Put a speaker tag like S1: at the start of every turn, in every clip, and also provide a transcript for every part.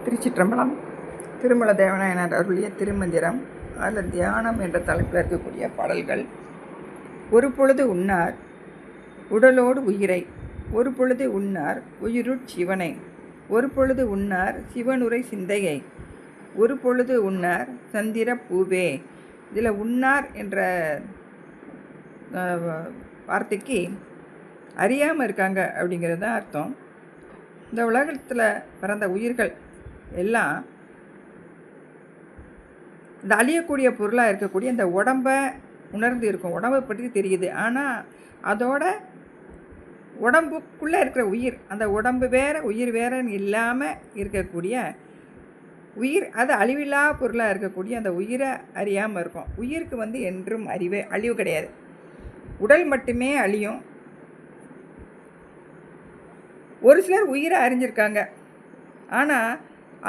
S1: திருச்சிற்றம்பலம். திருமல தேவநாயனார் அருளிய திருமந்திரம். அதில் தியானம் என்ற தலைப்பில் இருக்கக்கூடிய பாடல்கள். ஒரு பொழுது உண்ணார் உடலோடு உயிரை, ஒரு பொழுது உண்ணார் உயிருட் சிவனை, ஒரு பொழுது உண்ணார் சிவனுரை சிந்தையை, ஒரு பொழுது உண்ணார் சந்திர பூவே. இதில் உண்ணார் என்ற வார்த்தைக்கு அறியாமல் இருக்காங்க அப்படிங்கிறது தான் அர்த்தம். இந்த உலகத்தில் பிறந்த உயிர்கள் எல்லாம் இந்த அழியக்கூடிய பொருளாக இருக்கக்கூடிய இந்த உடம்பை உணர்ந்து இருக்கும், உடம்பை பற்றி தெரியுது. ஆனால் அதோட உடம்புக்குள்ளே இருக்கிற உயிர், அந்த உடம்பு வேறு உயிர் வேறுன்னு இல்லாமல் இருக்கக்கூடிய உயிர், அது அழிவில்லா பொருளாக இருக்கக்கூடிய அந்த உயிரை அறியாமல் இருக்கும். உயிருக்கு என்றும் அழிவு கிடையாது. உடல் மட்டுமே அழியும். ஒரு சிலர் உயிரை அறிஞ்சிருக்காங்க, ஆனால்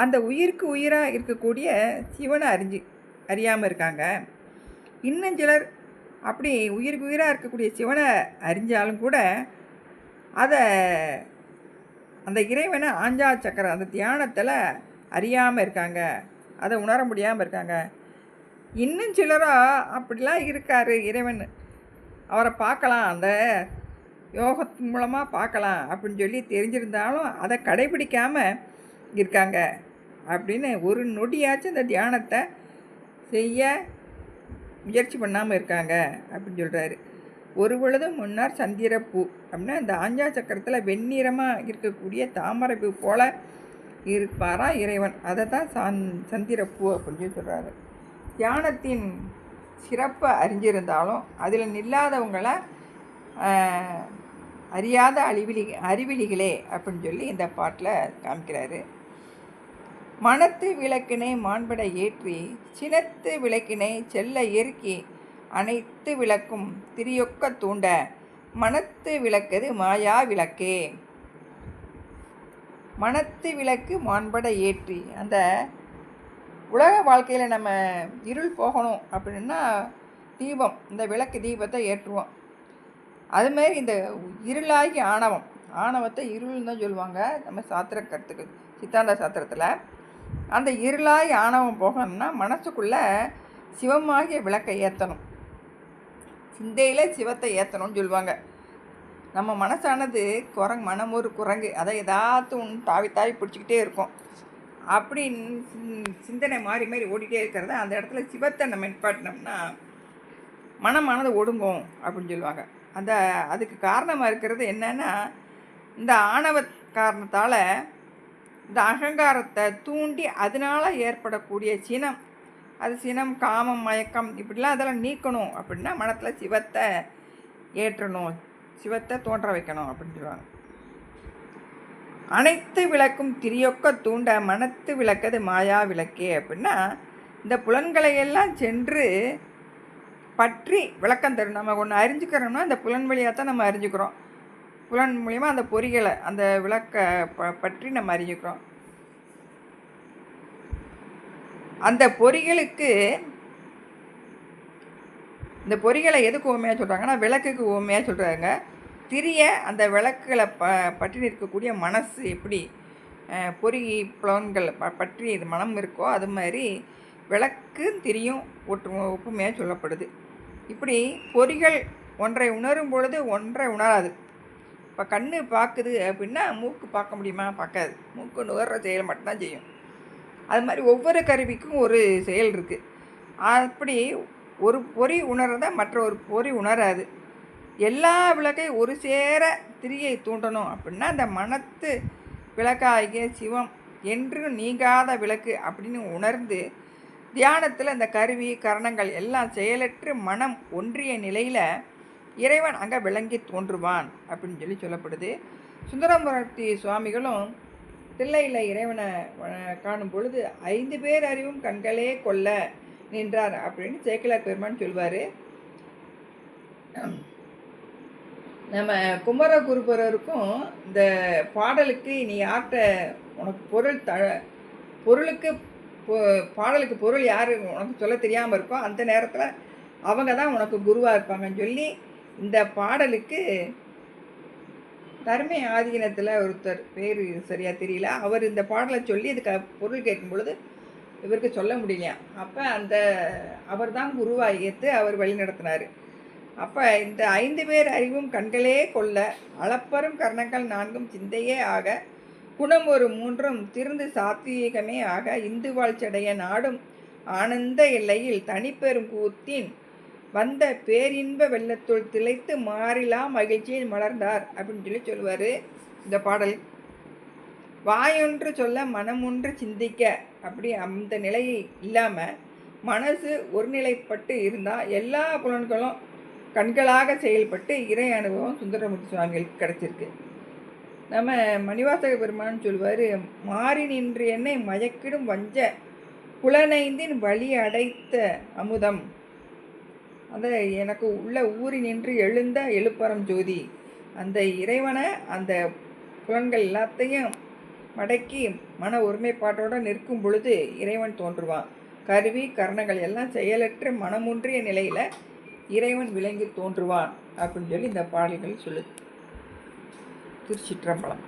S1: அந்த உயிருக்கு உயிராக இருக்கக்கூடிய சிவனை அறியாமல் இருக்காங்க. இன்னும் சிலர் அப்படி உயிருக்கு உயிராக இருக்கக்கூடிய சிவனை அறிஞ்சாலும் கூட அதை அந்த இறைவனை ஆஞ்சா சக்கரம் அந்த தியானத்தில் அறியாமல் இருக்காங்க, அதை உணர முடியாமல் இருக்காங்க. இன்னும் சிலரோ அப்படிலாம் இருக்கார் இறைவன், அவரை பார்க்கலாம், அந்த யோகத்தின் மூலமாக பார்க்கலாம் அப்படின்னு சொல்லி தெரிஞ்சிருந்தாலும் அதை கடைபிடிக்காமல் இருக்காங்க. அப்படின்னு ஒரு நொடியாச்சும் இந்த தியானத்தை செய்ய முயற்சி பண்ணாமல் இருக்காங்க அப்படின்னு சொல்கிறாரு. ஒரு பொழுதும் முன்னார் சந்திரப்பூ அப்படின்னா இந்த ஆஞ்சா சக்கரத்தில் வெண்ணிறமாக இருக்கக்கூடிய தாமரைப்பூ போல் இருப்பாரா இறைவன், அதை தான் சந்திரப்பூ அப்படின்னு சொல்லி சொல்கிறாரு. தியானத்தின் சிறப்பை அறிஞ்சிருந்தாலும் அதில் நில்லாதவங்களை அறியாத அறிவிலிகளே அப்படின்னு சொல்லி இந்த பாட்டில் காமிக்கிறாரு. மனத்து விளக்கினை மாண்பட ஏற்றி சினத்து விளக்கினை செல்ல எருக்கி அனைத்து விளக்கும் திரியொக்க தூண்ட மனத்து விளக்கது மாயா விளக்கே. மனத்து விளக்கு மாண்பட ஏற்றி, அந்த உலக வாழ்க்கையில் நம்ம இருள் போகணும் அப்படின்னா தீபம், இந்த விளக்கு தீபத்தை ஏற்றுவோம். அதுமாரி இந்த இருளாகி ஆணவத்தை இருள்னு தான் சொல்லுவாங்க நம்ம சாத்திர கருத்துக்கு, சித்தாந்த சாத்திரத்தில். அந்த இருளாகி ஆணவம் போகணும்னா மனசுக்குள்ளே சிவமாகிய விளக்கை ஏற்றணும், சிந்தையில் சிவத்தை ஏற்றணும்னு சொல்லுவாங்க. நம்ம மனசானது மனம் ஒரு குரங்கு, அதை ஏதாச்சும் தாவி பிடிச்சிக்கிட்டே இருக்கும். அப்படி சிந்தனை மாறி மாறி ஓடிட்டே இருக்கிறத அந்த இடத்துல சிவத்தை நம்ம நிப்பாட்டினோம்னா மனமானது ஒடுங்கும் அப்படின்னு சொல்லுவாங்க. அதுக்கு காரணமாக இருக்கிறது என்னென்னா, இந்த ஆணவ காரணத்தால் இந்த அகங்காரத்தை தூண்டி அதனால் ஏற்படக்கூடிய சினம், அது சினம், காமம், மயக்கம் இப்படிலாம் அதெல்லாம் நீக்கணும் அப்படின்னா மனத்தில் சிவத்தை ஏற்றணும், சிவத்தை தோன்ற வைக்கணும் அப்படின்னு சொல்லுவாங்க. அனைத்து விளக்கும் திரியொக்க தூண்ட மனத்து விளக்கது மாயா விளக்கே அப்படின்னா இந்த புலன்களை எல்லாம் சென்று பற்றி விளக்கம் தரும். நம்ம ஒன்று அறிஞ்சிக்கிறோம்னா அந்த புலன் வழியாக தான் நம்ம அறிஞ்சிக்கிறோம். புலன் மூலிமா அந்த பொறிகளை அந்த விளக்க பற்றி நம்ம அறிஞ்சிக்கிறோம். அந்த பொறிகளுக்கு, இந்த பொறிகளை எதுக்கு உண்மையாக சொல்கிறாங்கன்னா விளக்குக்கு உண்மையாக சொல்கிறாங்க. திரிய அந்த விளக்குகளை பற்றி இருக்கக்கூடிய மனசு எப்படி பொறி புலன்கள் பற்றி இது மனம் இருக்கோ அது மாதிரி விளக்கு திரியும் ஒப்புமையாக சொல்லப்படுது. இப்படி பொறிகள் ஒன்றை உணரும் பொழுது ஒன்றை உணராது. இப்போ கண்ணு பார்க்குது அப்படின்னா மூக்கு பார்க்க முடியுமா? பார்க்காது. மூக்கு நுகர்ற செயல் மட்டும்தான் செய்யும். அது மாதிரி ஒவ்வொரு கருவிக்கும் ஒரு செயல் இருக்குது. அப்படி ஒரு பொறி உணர்றத மற்ற ஒரு பொறி உணராது. எல்லா விளக்கையும் ஒரு சேர திரியை தூண்டணும் அப்படின்னா அந்த மனத்து விளக்காகிய சிவம் என்று நீங்காத விளக்கு அப்படின்னு உணர்ந்து தியானத்தில் இந்த கருவி கரணங்கள் எல்லாம் செயலற்று மனம் ஒன்றிய நிலையில் இறைவன் அங்கே விளங்கி தோன்றுவான் அப்படின்னு சொல்லப்படுது. சுந்தரமூர்த்தி சுவாமிகளும் தில்லையில் இறைவனை காணும் பொழுது 5 பேர் அறிவும் கண்களே கொல்ல நின்றார் அப்படின்னு சேக்கிழார் பெருமான் சொல்வார். நம்ம குமரகுருபரருக்கும் இந்த பாடலுக்கு நீ யார்கிட்ட உனக்கு பொருளுக்கு பாடலுக்கு பொருள் யார் உனக்கு சொல்ல தெரியாமல் இருக்கோ அந்த நேரத்தில் அவங்க தான் உனக்கு குருவாக இருப்பாங்கன்னு சொல்லி இந்த பாடலுக்கு தர்ம ஆதீனத்தில் ஒருத்தர் பேர் சரியாக தெரியல. அவர் இந்த பாடலை சொல்லி இதுக்கு பொருள் கேட்கும் பொழுது இவருக்கு சொல்ல முடியலையா. அப்போ அவர் தான் குருவாக ஏற்று அவர் வழி நடத்தினார். அப்போ இந்த 5 பேர் அறிவும் கண்களே கொள்ள அளப்பரும் கர்ணங்கள் 4ம் சிந்தையே ஆக குணம் ஒரு 3ம் திருந்து சாத்வீகமே ஆக இந்து வாழ்ச்சடைய நாடும் ஆனந்த எல்லையில் தனிப்பெரும் கூத்தின் வந்த பேரின்ப வெள்ளத்துள் திளைத்து மாறிலா மகிழ்ச்சியில் மலர்ந்தார் அப்படின்னு சொல்லி சொல்லுவார் இந்த பாடல். வாயொன்று சொல்ல மனமொன்று சிந்திக்க அப்படி அந்த நிலையை இல்லாமல் மனசு ஒருநிலைப்பட்டு இருந்தால் எல்லா புலன்களும் கண்களாக செயல்பட்டு இறை அனுபவம் சுந்தரமூர்த்தி சுவாமிகளுக்கு கிடச்சிருக்கு. நம்ம மணிவாசக பெருமான் சொல்லுவார், மாறி நின்று என்னை மயக்கிடும் வஞ்ச புலனைந்தின் வழி அடைத்த அமுதம், அந்த எனக்கு உள்ள ஊறி நின்று எழுந்த எழுப்பரம் ஜோதி, அந்த இறைவனை அந்த புலன்கள் எல்லாத்தையும் மடக்கி மன ஒருமைப்பாட்டோடு நிற்கும் பொழுது இறைவன் தோன்றுவான். கருவி கரணங்கள் எல்லாம் செயலற்ற மனமுன்றிய நிலையில் இறைவன் விளங்கி தோன்றுவான் அப்படின்னு சொல்லி இந்த பாடல்கள் சொல்லுது. திருச்சிற்றம்பலம்.